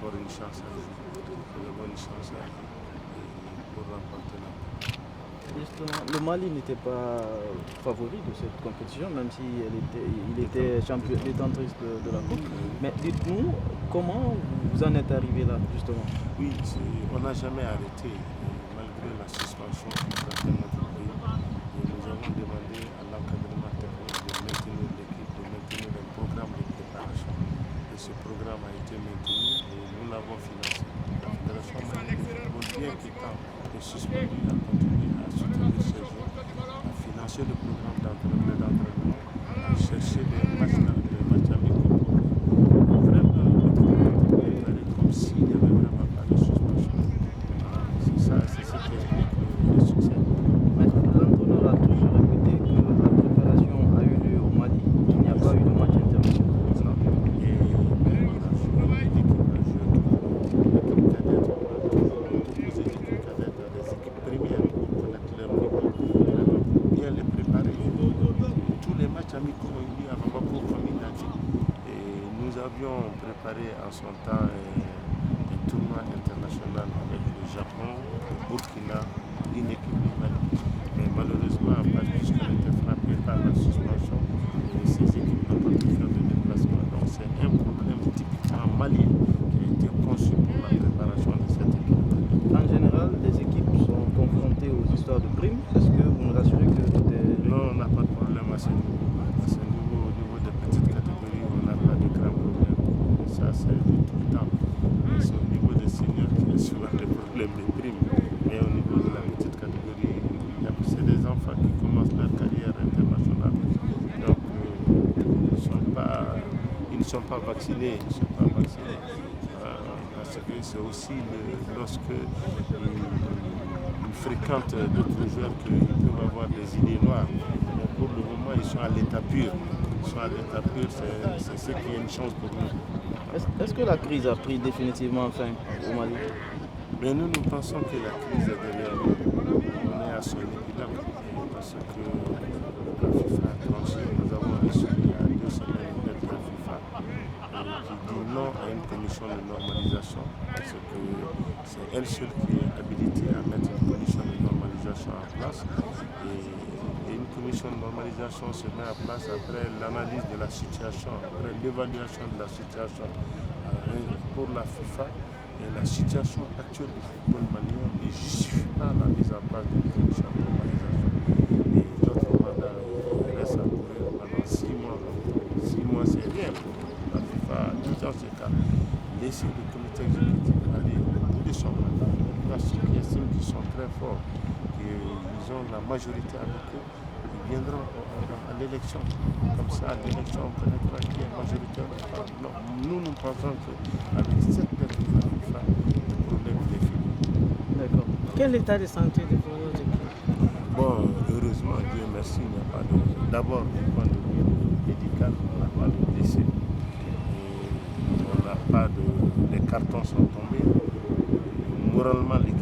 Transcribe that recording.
encore une chance à jouer. Nous avons une chance pour remporter la coupe. Justement, le Mali n'était pas favori de cette compétition, même s'il était champion détentrice de la coupe. Mais dites-nous, comment vous en êtes arrivé là, justement? Oui, on n'a jamais arrêté, malgré la suspension qui frappait notre pays. Et nous avons demandé à l'encadrement technique de maintenir l'équipe, de maintenir un programme de préparation. Et ce programme a été maintenu et nous l'avons financé. La Fédération malienne de football, bien qu'étant suspendue, a continué à soutenir ces joueurs, à financer le programme d'entraînement, à chercher des matchs amicaux. Vraiment, le programme est préparé comme s'il n'y avait vraiment pas de suspension. C'est ça, c'est ce qui explique le succès. Mais l'entraîneur a toujours répété que la préparation a eu lieu au Mali. Il n'y a pas eu de match international. Et on a joué, l'équipe a joué l'équipe cadette, on a toujours opposé l'équipe cadette à des équipes premières pour connaître leur niveau, vraiment pour bien les préparer. Tous les matchs amicaux ont eu lieu à Bamako, comme il a dit. Et nous avions préparé en son temps un tournoi international avec le Japon, le Burkina, une équipe du Mali. Mais malheureusement, puisqu'on était frappé par la suspension, ces équipes n'ont pas pu faire de déplacement. Donc c'est un problème typiquement malien qui a été conçu pour la préparation de cette équipe. En général, les équipes sont confrontées aux histoires de primes. Est-ce que vous nous rassurez que tout est... Non, on n'a pas de problème à ce niveau. À ce niveau, au niveau des petites catégories, on n'a pas de grands problèmes. Et ça, c'est de tout le temps. C'est au niveau des seniors qu'il y a souvent des problèmes de primes. Mais au niveau de la petite catégorie, c'est des enfants qui commencent leur carrière internationale. Donc, ils ne sont pas vaccinés. Parce que c'est aussi lorsque ils fréquentent d'autres joueurs qu'ils peuvent avoir des idées noires. Mais pour le moment, ils sont à l'état pur. C'est ce qui est une chance pour nous. Est-ce que la crise a pris définitivement fin au Mali? Mais nous pensons que la crise est derrière nous. On est à son épilogue. Parce que la FIFA a tranché. Nous avons reçu il y a 2 semaines une lettre de la FIFA qui dit non à une commission de normalisation. Parce que c'est elle seule qui est habilitée à mettre une commission de normalisation en place. Et une commission de normalisation se met en place après l'analyse de la situation, après l'évaluation de la situation pour la FIFA. Et la situation actuelle du football malien ne justifie pas la mise en place d'une commission de normalisation. Et notre mandat reste à courir pendant 6 mois. 6 mois, c'est rien pour la FIFA. Dans ce cas, laisser le comité exécutif aller au bout de son mandat. Ceux qui estiment qu'ils sont très forts, qu'ils ont la majorité avec eux, ils viendront à l'élection. Comme ça, à l'élection, on connaîtra qui est majoritaire ou pas. Non, nous pensons qu'avec cette lettre de la FIFA, le problème est fini. D'accord. Quel état de santé de vos équipes? Bon, heureusement, Dieu merci, il n'y a pas de... D'abord, du point de vue médical, on n'a pas de blessés. On n'a pas de... Les cartons sont tombés. Moralement, les